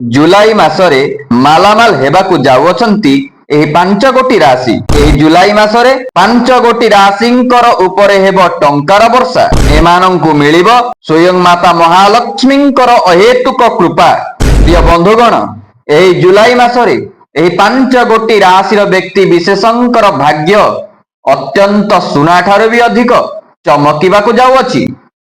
जुलाई मासरे मालामाल हेबाकु जाउछंती एही 5 गोटी राशि। एही जुलाई मासरे 5 गोटी राशिंकर उपरे हेबो टंकार वर्षा। एमानंकु मिलिबो स्वयं माता महालक्ष्मींकर अहेतुक कृपा। प्रिय बंधुगण, एही जुलाई मासरे एही 5 गोटी राशिर व्यक्ति विशेषंकर भाग्य अत्यंत सुना ठारू भी अधिक चमकिबाकु जाउअछि।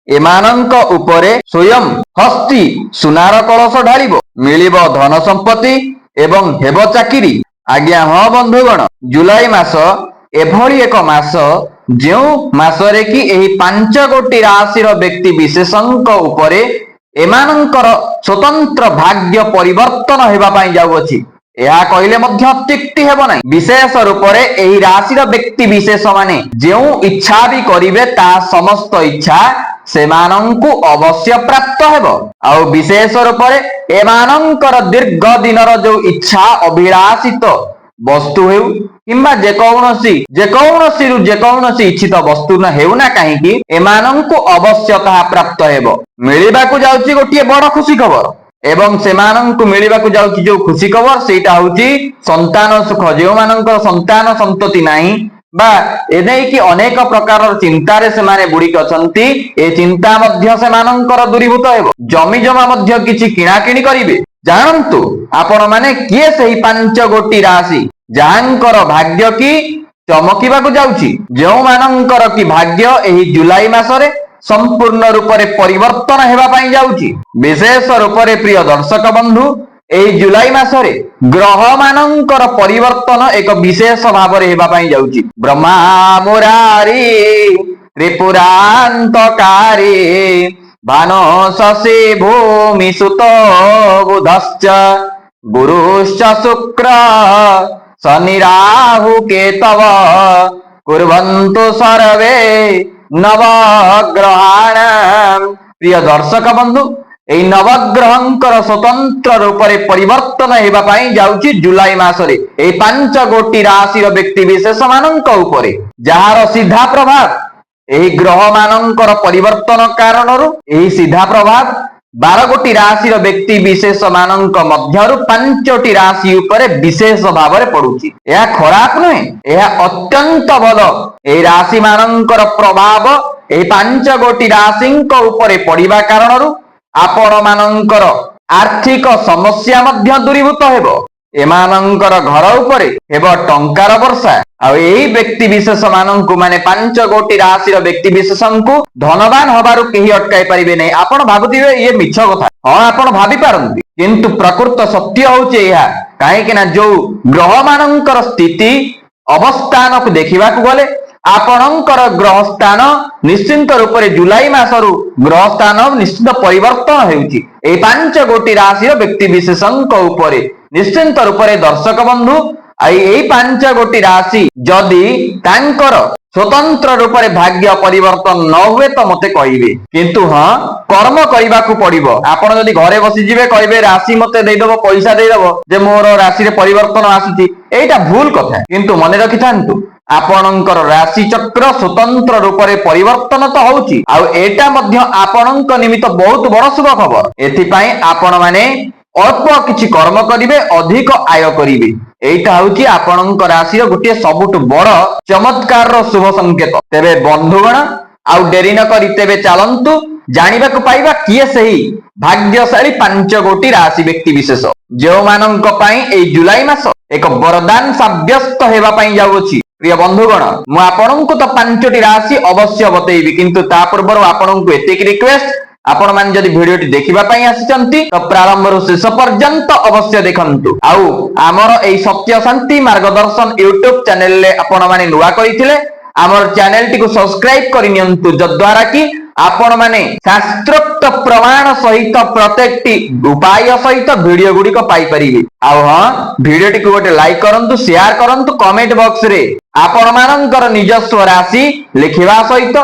एमानंक उपरे स्वयं हस्ती सुनार कलश ढालिबो, मिलिबो धन संपत्ति एवं हेबो चाकिरी। आज्ञा हाँ बंधुगण, जुलाई मास एभली एक मास जो मासरे कि एही 5 गोटी राशिर व्यक्ति विशेषंक उपरे एमानंकर स्वतंत्र भाग्य परिवर्तन हेबा पई जाउअछि। यह कहले मध्य अत्युक्ति हेबो नाही। विशेष रूपरे एही राशिर व्यक्ति विशेष माने जो इच्छा भी करिवे ता समस्त इच्छा सेमानंकु अवश्य प्राप्त हेबो। आउ विशेष रूपरे एमानंकर दीर्घ दिनर जो इच्छा अभिलाषित वस्तु हेउ किंबा जेकौनसी इच्छित वस्तु न हेउ ना काहेकि एमानंकु अवश्य ताहा प्राप्त हेबो। मिलिबाकु जाउची गोटिए बड़ खुशी खबर एवं सेमानंकु मिलिबाकु जाउची जो खुशी खबर सेटा होउची संतान सुख। जो मानंकर संतान संतति नाही बा एने कि अनेक प्रकार चिंतारे सेमाने बुड़िक अछंती, ए चिंता मध्य सेमानंकर दूरीभूत हेबो। जमी जमा मध्य किछि किणा किणी करिवे। जानंतु आपण माने किए सही 5 गोटी राशि जाहांकर भाग्य की चमकिबाकु जाउची। जो मानंकर की भाग्य एही जुलाई मासरे संपूर्ण रूपरे परिवर्तन हेबा पई जाउची। विशेष रूपरे प्रिय दर्शक बंधु, एही जुलाई मासरे ग्रह मानंकर परिवर्तन एक विशेष भावरे हेबा पई जाउची। ब्रह्मा मुरारी त्रिपुरांतकारी भानो शशि भूमि सुत बुधश्च गुरुश्च शुक्र शनि राहु केतव कुर्वन्तु सर्वे नवग्रहाण। प्रिय दर्शक बंधु, एई नवग्रहंकर स्वतंत्र रूपरे परिवर्तन हेबा पई जाउची जुलाई मासरे एई 5 गोटी राशिर व्यक्ति विशेष मानंक उपरे, जहार सीधा प्रभाव एही ग्रह मानंकर परिवर्तन कारणरू एही सीधा प्रभाव 12 गोटी राशिर व्यक्ति विशेष मानंक मध्यरु 5टी राशि उपरे विशेष भावरे पडुची। एहा खराब नहे, एहा अत्यंत भल। एही राशि मानंकर प्रभाव एही 5 गोटी राशिंक उपरे पडिबा कारणरू आपण मानंकर आर्थिक समस्या मध्य दूरीभूत हेबो। एमानंकर घर उपरे हेबो टंकार वर्षा। आ एही व्यक्ति विशेष मानंकु माने 5 गोटी राशिर व्यक्ति विशेषंकु धनवान हबारु केही अटकाई परिबे नै। आपण भाबुथिबे ये मिछ कथा। हां, आपण भाबी पारंती, किंतु प्रकृत सत्य होउचे एहा। काहे कि ना जो ग्रह मानंकर स्थिति अवस्थान को देखिबाकु गले आपणकर ग्रह स्थान निश्चिंत रूपरे जुलाई मासरु ग्रह स्थान निश्चित परिवर्तन हेउची। ए 5 गोटी राशिर व्यक्ति विशेषंक उपरे निश्चिंत रूपरे दर्शक बंधु, एई 5 गोटी राशि जदि तांकर स्वतंत्र रूपरे भाग्य परिवर्तन न हुए तो मते कहिबे। किंतु हां, कर्म करिबाकु पड़िबो। आपण जदि घरे बसी जिवे कहबे राशि मते देई दबो, पैसा देई दबो जे मोर राशि रे परिवर्तन आसुची, एटा भूल कथा। किंतु मने रखिथांतु आपणकर राशि चक्र स्वतंत्र रूपरे परिवर्तन तो होउची, आ एटा मध्य आपणक निमित्त बहुत बड़ शुभ खबर। एथिपाई आपण माने अल्प किछि कर्म करिवे, अधिक आय करिवे। एटा होउची आपणक राशिर गोटे सबुठ बड़ चमत्कार रो शुभ संकेत। तेबे बंधुगण, आउ डेरी न करि तेबे चालंतु जानिबाकु पाइबा किए सही भाग्यशाली 5 गोटी राशि व्यक्ति विशेष जो मानंक पई ए जुलाई मास एक वरदान साब्यस्त हेबा पई जाउछि। प्रिय बंधुगण, मु आपनकु तो 5टी राशि अवश्य बतैबी, किंतु ता पूर्व आपनकु एतिक रिक्वेस्ट, आपण मान जदि वीडियोटी देखिबा पई आसिचंती तो प्रारंभରୁ शेष पर्यंत अवश्य देखंतु। आउ हमर एई सत्य शांति मार्गदर्शन यूट्यूब चैनल ले आपण माने नुवा करिथिले हमर चैनल टी को सब्सक्राइब करि नियंतु, जद्वारा कि आपण माने शास्त्रोक्त प्रमाण सहित प्रत्येकटी उपाय सहित वीडियो गुडी को पाई परिबे। आउ हां, वीडियोटी को गोटे लाइक करंतु, शेयर करंतु, कमेंट बॉक्स रे आपण मानकर निजस्व राशि लिखिबा सहित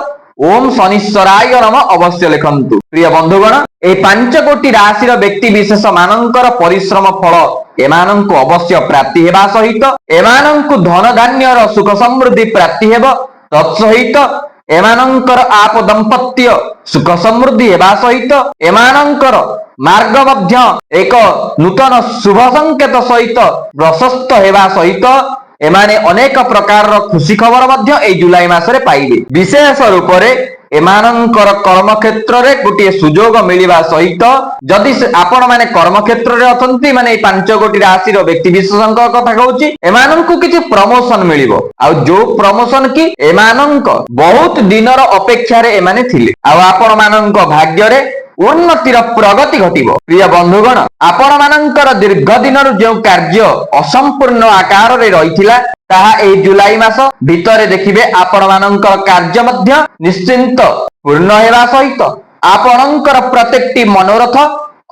ओम शनिश्चराय नमः अवश्य लिखंतु। प्रिय बंधुगण, ए 5 गोटी राशिर व्यक्ति विशेष मानकर परिश्रम फल एमानंकु अवश्य प्राप्ति हेबा सहित एमानंकु धन धान्यर सुख समृद्धि प्राप्ति हेबो। तत्सहित एमानंकर आप दंपत्य सुख समृद्धि हेबा सहित एमानंकर मार्ग मध्य एक नूतन शुभ संकेत सहित प्रशस्त हेबा सहित एमाने अनेक प्रकार खुशी खबर मध्य ए जुलाई मासरे पाइबे। विशेष रूप से एमानंकर कर्म क्षेत्र रे गोटे सुजोग मिलिबा सहित जदि आपण माने कर्म क्षेत्र रे अछंती माने 5 कोटी राशि रो व्यक्ति विशेषक कथा कहूची एमानंकु किछि प्रमोशन मिलिबो आ जो प्रमोशन की एमानंक बहुत दिनर अपेक्षा रे एमाने थिले आ आपण मानंक भाग्य रे उन्नतिर प्रगति घटिबो। प्रिय बंधुगण आपण मानंकर दीर्घ दिनर जो कार्य असंपूर्ण आकार रे रहिथिला ताहा ए जुलाई मास भितरे देखिबे आपण मानंकर कार्य मध्य निश्चिंत पूर्ण हेबा सहित आपणंकर प्रत्येकटी मनोरथ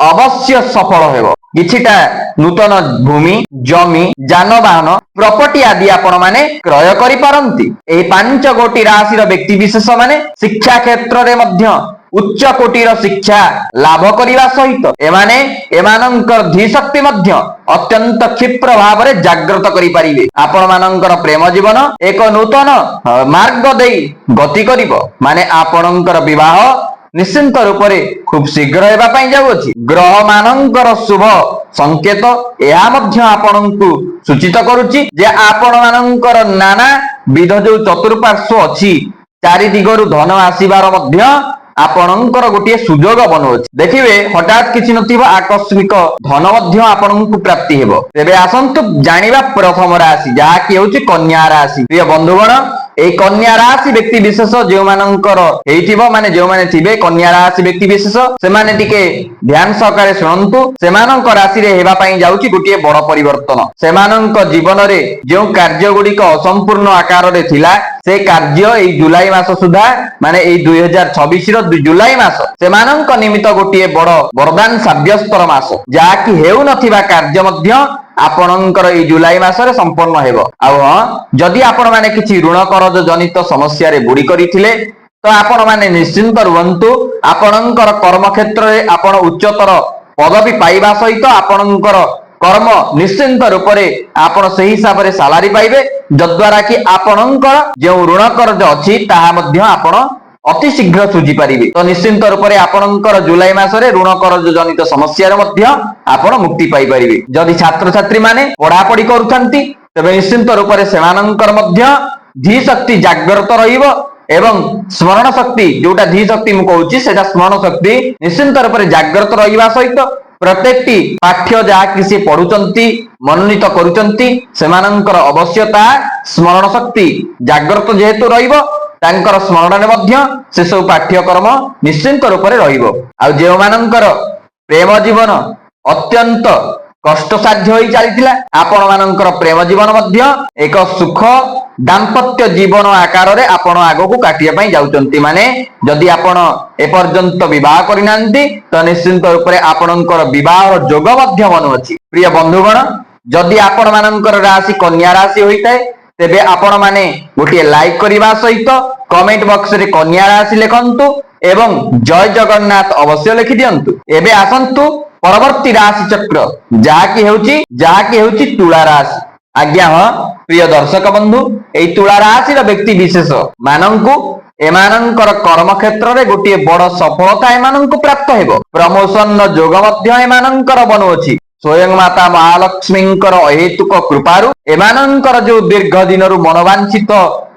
अवश्य सफल हेबो। किछिटा नूतन भूमि जमी जानवाहन प्रॉपर्टी आदि आपण माने क्रय करि पारंती। ए 5 कोटी राशि रो व्यक्ति विशेष माने शिक्षा क्षेत्र रे मध्य उच्च कोटीर शिक्षा लाभ करिवा सहित एमाने एमानंकर धी शक्ति मध्य अत्यंत क्षिप्र भाव रे जागृत करि परिबे। आपण मानंकर प्रेम जीवन एक नूतन मार्ग देई गति करिवो माने आपणंकर विवाह निश्चिंत रूप से खूब शीघ्र हेबा पई जाउछि। ग्रह मानंकर शुभ संकेत एहा मध्य आपणंकु सूचित करूछि जे आपण मानंकर नाना विध जो चतुर्पार्श्व अछि चारि दिगरु धन आसीबार मध्य आपणंकर गोटे सुजोग बनउछि। देखिबे हठात किछि नथिबा आकस्मिक धन मध्य आपणंकु प्राप्ति हेबो। तेबे आसंतु जानिबा प्रथम राशि जहा कि होछि कन्या राशि। प्रिय बंधुगण ए कन्या राशि व्यक्ति विशेष जो मानंकर हेइथिबो माने जो माने थिबे कन्या राशि व्यक्ति विशेष से माने टिके ध्यान सहकारे सुनंतु सेमानंक राशि रे हेबा पई जाउछि गोटे बड़ परिवर्तन। सेमानंक जीवन रे जो कार्य गुडी को असंपूर्ण आकार रे थिला से कार्य ए जुलाई मास सुधा माने ए 2026 रो जुलाई मास सेमानंक निमित्त गोटे बड़ वरदान साब्यस्तर मास जहा कि हेउ नथिबा कार्य मध्य आपणंकर ए जुलाई मासरे संपन्न हेबो। आउ जदि आपण माने किछि ऋण करज जनित समस्या रे बुडी करिथिले तो आपण माने निश्चिंत रुहंतु। आपणंकर कर्म क्षेत्र रे आपण उच्चतर पदवी पाइबा सहित आपणंकर कर्म निश्चिंत रूप से आपण सही हिसाब रे सैलरी पाइबे जद्वारा कि आपणंकर जो ऋण करज अछि ताहा मध्य आपण अति शीघ्र सुझी पारिबे। तो निश्चिंत रूप से आपणंकर जुलाई मासरे ऋण करज जनित समस्या रे मध्य आपण मुक्ति पाई परिबे। जदि छात्र छात्री माने पढ़ा पढ़ी करूथंती तबे निश्चिंत रूप से सेमानंकर मध्य धी शक्ति जागृत रहिबो एवं स्मरण शक्ति जोटा धी शक्ति मु कहूची सेटा स्मरण शक्ति निश्चिंत रूप से जागृत रहिबा सहित प्रत्येकटी पाठ्य जहा कि से पढुचंती मनोनीत करूचंती सेमानंकर अवश्यता स्मरण शक्ति जागृत जेहेतु रहिबो तांकर स्मरण रे मध्य से सब पाठ्यक्रम निश्चिंत रूप से रहिबो। आ जे मानंकर प्रेम जीवन अत्यंत कष्टसाध्य होई चलीथिला आपण मानंकर प्रेम जीवन मध्य एक सुख दाम्पत्य जीवन आकार रे आपण आगो को काटिया पई जाउचंती। माने जदि आपण ए पर्यंत विवाह करिनांती तो निश्चिंत रूप से आपणंकर विवाह जोग मध्य बनु अछि। प्रिय बंधुगण जदि आपण मानंकर राशि कन्या राशि होइताय तेबे आपण माने गोटे लाइक करिबा सहित कमेंट बॉक्स रे कन्या राशि लिखंतु एवं जय जगन्नाथ अवश्य लिखि दियंतु। एबे आसंतु परवर्ती राशि चक्र जहा कि हेउची तुला राशि। आज्ञा प्रिय दर्शक बंधु ए तुला राशि रो व्यक्ति विशेष मानंकु एमानंकर कर्म क्षेत्र रे गोटे बड़ सफलता एमानंकु प्राप्त हेबो। प्रमोशन रो योग मध्य एमानंकर बनुछि। स्वयं माता महालक्ष्मींकर अहेतुक कृपारु एमानंकर जो दीर्घ दिनरु मनोवांछित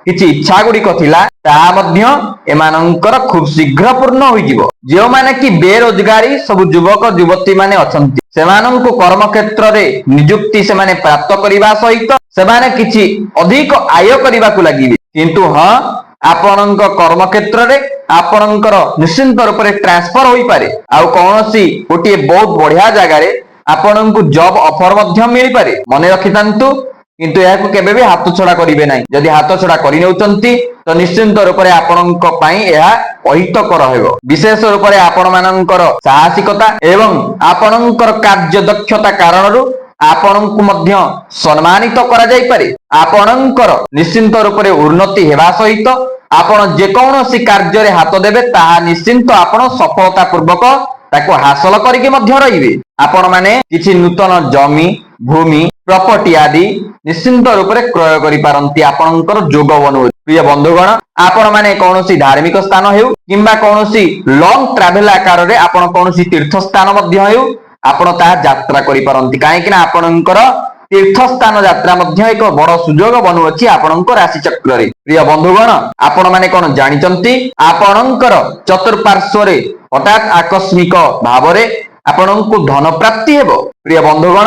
किछि इच्छा गुडी थिला ताहा मध्य एमानंकर खूब शीघ्र पूर्ण होई जिवो। जो माने कि बेरोजगारी सब युवक युवती माने अछंती सेमानंकु कर्म क्षेत्र रे नियुक्ति से माने प्राप्त करिबा सहित से माने किछि अधिक आय करिबा को लागिबे। किंतु आपणंक कर्म क्षेत्र रे आपणंकर निश्चिंत रूप से ट्रांसफर होई पारे आ कोनोसी गोटे बहुत बढ़िया जगह रे आपणंकु जॉब ऑफर मध्य मिल पारे। मने रखितांतु किंतु यह केबे भी हाथ छड़ा करिवे नाही। जदि हाथ छड़ा करि नेउचंती तो निश्चिंत रूप से आपणंक पई एहा अहितकर हेबो। विशेष रूप से आपण मानंकर साहसिकता एवं आपणंकर कार्य दक्षता कारणरु आपणंकु मध्य सम्मानित करा जाई पारे। आपणंकर निश्चिंत रूप से उन्नति हेबा सहित आपण जे कोनोसी कार्य रे हाथ देबे ताहा निश्चिंत आपण सफलता पूर्वक ताको हासिल करिके मध्य रहिबे। आपण माने किछि नूतन जमी भूमि प्रॉपर्टी आदि निश्चिंत रूप से क्रय करि पारंती आपनकर जोग बनउ। प्रिय बंधुगण आपण माने कौनसी धार्मिक स्थान हेउ किंबा कौनसी लॉन्ग ट्रैवल आकार रे आपण कौनसी तीर्थ स्थान मध्य हेउ आपण ता यात्रा करि पारंती काहे कि ना आपनकर तीर्थ स्थान यात्रा मध्य एक बड़ सुजोग बनुअछि आपनकर राशि चक्र रे। प्रिय बंधुगण आपण माने कोन जानिचंती आपनकर चतुर्पार्श्व रे हठात आकस्मिक भाव रे आपनकु धन प्राप्ति हेबो। प्रिय बंधुगण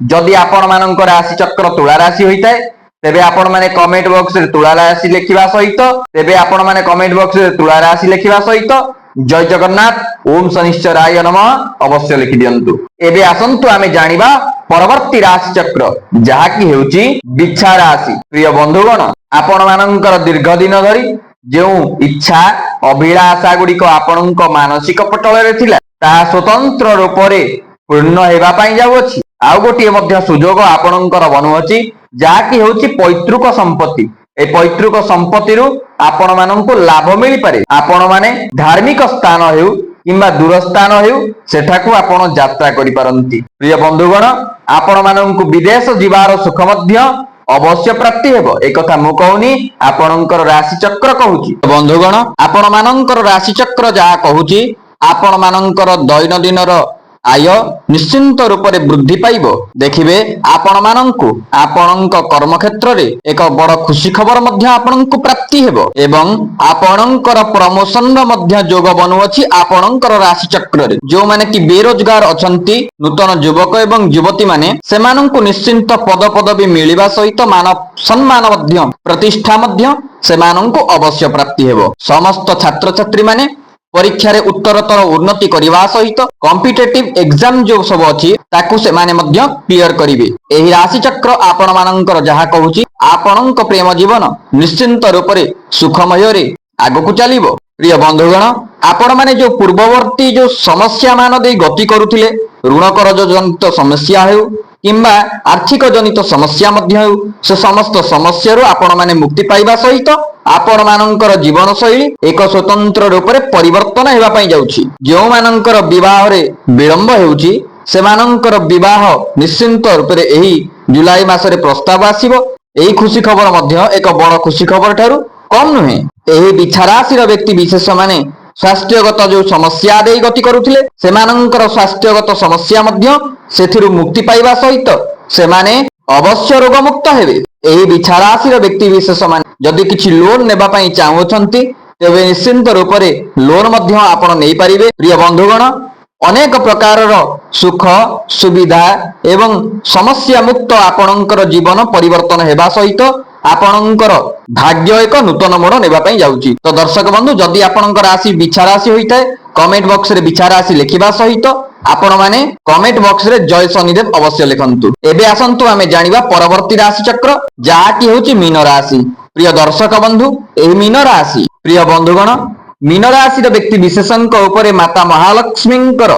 जदि आपण मानकर राशि चक्र तुला राशि होइताय तेबे आपण माने कमेंट बॉक्स रे तुला राशि लिखिबा सहित तेबे आपण माने कमेंट बॉक्स रे तुला राशि लिखिबा सहित जय जगन्नाथ ओम शनिश्चराय नमः अवश्य लिखि दियंतु। एबे आसंतु आमे जानिबा परवर्ती राशि चक्र जहा कि हेउची बिच्छा राशि। प्रिय बंधुगण आपण मानकर दीर्घ दिन धरि जो इच्छा अभिलाषा गुड़िक आपणक मानसिक पटल रे थिला ताहा स्वतंत्र रूप से पूर्ण हेबा पई जाउछि। आउ गोटिए मध्य सुजोग आपणकर बनुअछि जाकी हेउछि पैतृक संपत्ति। ए पैतृक संपत्ति रु आपण माननकु लाभ मिली पारे। आपण माने धार्मिक स्थान हेउ किंबा दूर स्थान हेउ सेठाकु आपण यात्रा करि पारंती। प्रिय बंधुगण आपण माननकु विदेश जीवार सुख मध्य अवश्य प्राप्ति हेबो। एक कथा मु कहूनी आपणकर राशि चक्र कहूची। बंधुगण आपण माननकर राशि चक्र जा कहूची आपण माननकर दैनंदिन आय निश्चिंत रूप से वृद्धि पाइबो। देखिबे आपण माननकु आपणक कर्म क्षेत्र रे एक बड़ खुशी खबर मध्य आपणकु प्राप्ति हेबो एवं आपणकर प्रमोशन मध्य जोग बनुअछि आपणकर राशि चक्र रे। जो माने कि बेरोजगार अछंती नूतन युवक एवं युवती माने सेमानंकु निश्चिंत पद पदवी मिलिबा सहित मान सम्मान मध्य प्रतिष्ठा मध्य सेमानंकु अवश्य प्राप्ति हेबो। समस्त छात्र छात्री माने परीक्षा रे उत्तरतर उन्नति करने सहित कॉम्पिटिटिव एग्जाम जो सब अच्छी ताकू से माने मध्य क्लियर करिवे। एही राशि चक्र आपण मानकर जहा कहूची आपणक प्रेम जीवन निश्चिंत रूप से सुखमय रे आगकु चलिबो। प्रिय बंधुगण आपण माने जो पूर्ववर्ती जो समस्या मान दे गति करुथिले ऋण करज जनित समस्या हेउ किंबा आर्थिक जनित समस्या मध्य हेउ से समस्त समस्या रो आपण माने मुक्ति पाइबा सहित आपण मानकर जीवन शैली एक स्वतंत्र रूप से परिवर्तन हेबा पई जाउछि। जो मानकर विवाह रे विलंब हेउछि से मानकर विवाह निश्चिंत रूप से एही जुलाई मास रे प्रस्ताव आसीबो। एही खुशी खबर मध्य एक बड़ खुशी खबर ठारू कम नुहे। एही बिच्छा राशि व्यक्ति विशेष माने स्वास्थ्यगत जो समस्या दे गति करुथिले सेमानंकर स्वास्थ्यगत समस्या मध्य सेथिरु मुक्ति पाइबा सहित सेमाने अवश्य रोग मुक्त हेबे। एही बिच्छा राशि व्यक्ति विशेष माने जदि किछि लोन नेबा पई चाहुछंती तेबे निश्चिंत रूप से लोन मध्य आपण नै परिबे। प्रिय बंधुगण अनेक प्रकार सुख सुविधा एवं समस्या मुक्त आपणकर जीवन परिवर्तन हेबा सहित आपणकर भाग्य एक नूतन मोड़ नेबा पई जाउची। तो दर्शक बंधु जदि आपणकर राशि बिच्छा राशि होइताय कमेंट बॉक्स रे बिच्छा राशि लिखिबा सहित आपण माने कमेंट बॉक्स रे जय शनिदेव अवश्य लिखंतु। एबे आसंतु आमे जानिबा परवर्ती राशि चक्र जाकी होची मीन राशि। प्रिय दर्शक बंधु एही मीन राशि प्रिय बंधुगण मीन राशि व्यक्ति विशेषଙ୍କ उपरे माता महालक्ष्मीଙ୍କର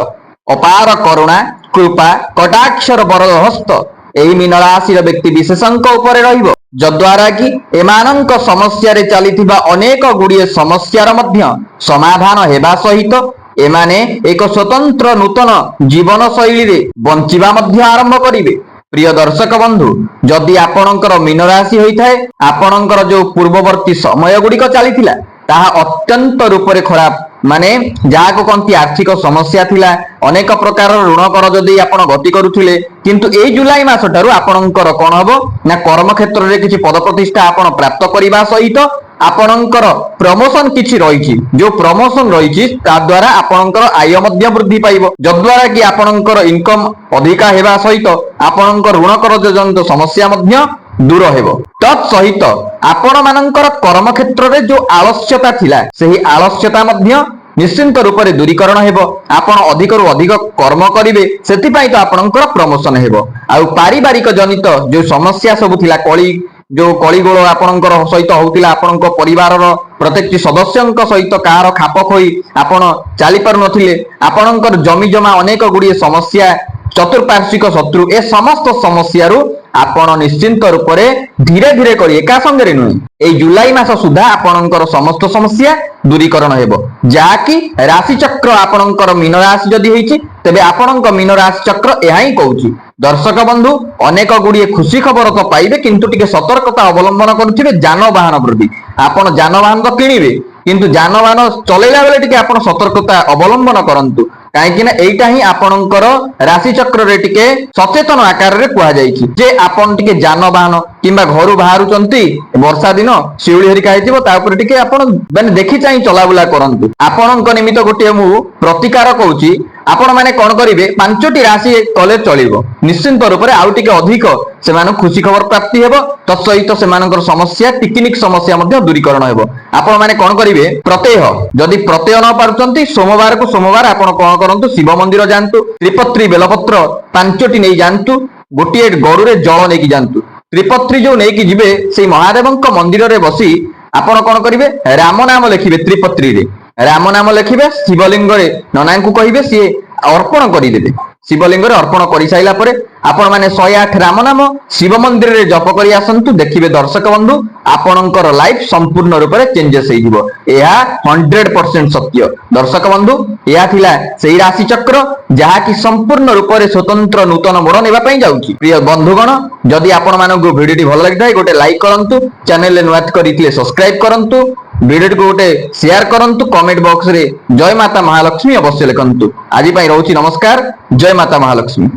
अपार करुणा कृपा कटाक्षर बरद हस्त एही मीन राशि व्यक्ति विशेषଙ୍କ उपरे रहिबो जद्वारा कि एमानंक समस्या रे चलिथिबा अनेक गुड़िए समस्यार मध्य समाधान हेबा सहित एमाने एक स्वतंत्र नूतन जीवन शैली रे बंचिबा मध्य आरंभ करिवे। प्रिय दर्शक बंधु जदि आपणकर मीन राशि होइथाय आपणकर जो पूर्ववर्ती समय गुड़िक चलिथिला ताहा अत्यंत रूप से खराब माने जाको कंती आर्थिक समस्या थिला अनेक प्रकार ऋण करज दे आपण गति करुथिले किंतु ए जुलाई मास ठारू आपणकर कोन हबो ना कर्म क्षेत्र रे किछि पद प्रतिष्ठा आपण प्राप्त करिबा सहित आपणकर प्रमोशन किछि रहिछि जो प्रमोशन रहिछि ता द्वारा आपणकर आय मध्य वृद्धि पाइबो जद्वारा कि आपणकर इनकम अधिका हेबा सहित आपणकर ऋण करज जनित समस्या मध्य दूर हेबो। तत्सहित आपण मानकर कर्म क्षेत्र रे जो आलस्यता थिला सेही आलस्यता मध्य निश्चिंत रूप से दूरीकरण हेबो। आपण अधिक रु अधिक कर्म करिवे सेति पई तो आपणकर प्रमोशन हेबो। आ पारिवारिक जनित जो समस्या सब थिला कली जो कलिगोल आपणकर सहित होतिला आपणक परिवार प्रत्येक सदस्यଙ୍କ सहित कार खाप खोई आपण चली पारु नथिले आपणकर जमी जमा अनेक गुड़िए समस्या चतुर्पार्श्विक शत्रु ए समस्त समस्या आपण निश्चिंत रूप से धीरे धीरे करी एका संगे नुहे ए जुलाई मास सुधा आपणकर समस्त समस्या दूरीकरण हेबो जाकि राशि चक्र आपणकर मीन राशि जदि होईची तेबे आपणक मीन राशि चक्र एहा ही कहूची। दर्शक बंधु अनेक गुड़िए खुशी खबर तो पाइबे किंतु टिके सतर्कता अवलंबन करुथिबे जानवाहन वृद्धि आपण जानवाहन तो किनिबे किंतु जानवाहन चलेला बेले टिके आपण सतर्कता अवलंबन करंतु कहीं एटा ही आपणकर राशि चक्र रे टिके सचेतन आकार रे कुआ जाईछि जे आपण टिके जानवाहन किंबा घर बाहरुचंती वर्षा दिन शिउली हरिका हेतिबो ता ऊपर टिके आपण माने देखि चाहि चलाबुला करंतु। आपणक निमित्त गोटे मु प्रतिकार कहूची आपण माने कोन करिवे पांचटी राशि कले चलिबो निश्चिंत रूप से आउ टिके अधिक सेमान खुशी खबर प्राप्ति हेबो तत्सहित सेमानकर समस्या टिकनिक समस्या मध्ये दूरीकरण हेबो। आपण माने कोन करिवे प्रत्यय जदि प्रत्यय न पारुचंती सोमवार को सोमवार आपण कोन करंतु शिव मंदिर जानतु त्रिपत्री बेलपत्र पांचटी नै जानतु गोटिए गरु रे जल नेकी जानतु त्रिपत्री जो नेकी जिबे सेई महादेवंक मंदिर रे बसी आपण कोन करिवे राम नाम लिखिबे त्रिपत्री रे राम नाम लिखिबे शिवलिंग रे नना को कहिबे सी अर्पण करिदेबे शिवलिंग रे अर्पण करि साइला परे आपण माने 108 राम नाम शिव मंदिर रे जप करि आसंतु देखिबे दर्शक बंधु आपणकर लाइफ संपूर्ण रूप से चेंजेस होइजिवो एहा 100% सत्य। दर्शक बंधु एहा थिला सेही राशि चक्र जहा कि संपूर्ण रूप से स्वतंत्र नूतन मोड़ नेबा पई जाउची। प्रिय बंधुगण जदि आपण मानकु भिडियोटी भल लागिथाय गोटे लाइक करंतु चैनल ले नुआत करिथिले सब्सक्राइब करंतु वीडियो को गोटे शेयर करंतु कमेंट बॉक्स रे जय माता महालक्ष्मी अवश्य लिखंतु। आज पई रहउची नमस्कार जय माता महालक्ष्मी।